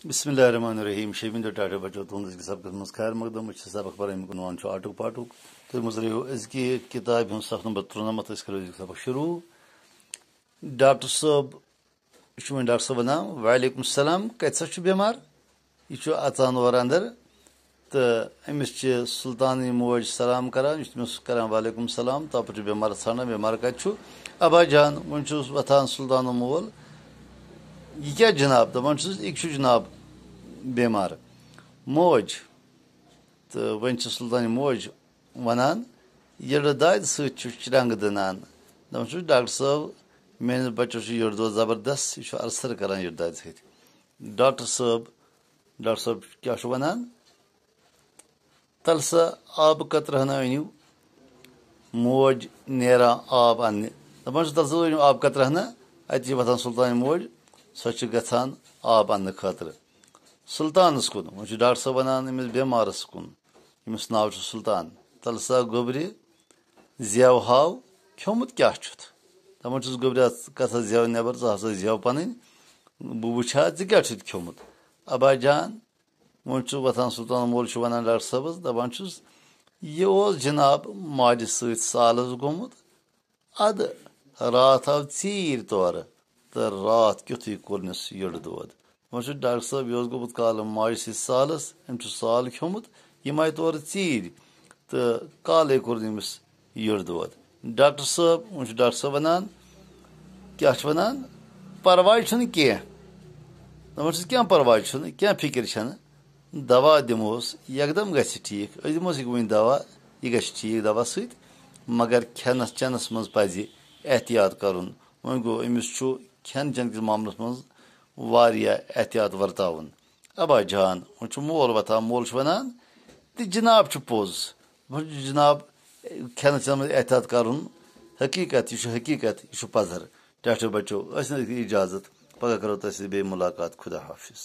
बिस्मिल्लाहिर्रहमानिर्रहीम शेमिंद टाटे बचो तुंद सब मज खैर मकदम सबक पर गुनवान आटुक पाटुक तो मुजरियो इसकी किताब हम सफ नंबर 93 करो सबक शुरू। डॉक्टर साहब डॉक्टर साहब वनान वालेकुम सलाम कत बेमार यह अचान वर अंदर तो अमिस सुल्तान मोज सलाम करान तमिस करान वालेकुम सलाम तप बेमार ाना बेमार कत अबा जान वन वथान सुल्तान मोल यह क्या जनाब दपान यह जनाब बेमार मोज तो वन सुल्तान मोज वनान यड़ दाद संग दनान दपान डॉक्टर साहब मेन बच्चों यड़ दो जबरदस्त यह अरसर करान यड़ दाद सत डॉक्टर साहब क्या वनान तल सा आब कतर हना अनिव मोज नेरा आब अन्न दपान तल सा अनिव आब कतर हना अत वथान सुल्तान मोज सो गसान आब अन्न खतर सुल्तानस कुन वो डॉक्टर साहब वनान अमिस बेमारस कुन यमिस नाव सुल्तान तल सा गोब्र जेव हाव खोमुत क्या दपान गोब्र कथा जेव नबर हसा जेव पन बह वुछा क्या खोमुत अबा जान वो वथान सुल्तान मोल वनान डॉक्टर साहबस दपान यह जनाब माज सालस गोमुत अद रात आव चीर तौर तो रात क्युथु कोरनिस यड़ दौद वो डॉक्टर साहब यह गोमुत काल माज सालस अम साल खोमुत यह आय तौर चीर तो काले कोर अमिस यड़ दौद डॉक्टर साहब वो डॉक्टर साहब वनान क्या वनान परवाय कह दपान क्या परवाय क्या फिक्र दवा दिमोस एकदम ग ठीक दिमोस वन दवा यह ग ठीक दवा सत मगर खेनस चेनस मज पज एहतियात कर वो गो अमिस खेन चेन किस मामलस मज एहतियात वर्तावन अबा जान वो मोल वथान मोल वनान तो जनाब पोज जनाब खेन चेन मज एहतियात कर हकीकत यह हकीकत यह पजर टाटे बचो इजाजत पगह करो तह बे मुलाकात खुदा हाफिज।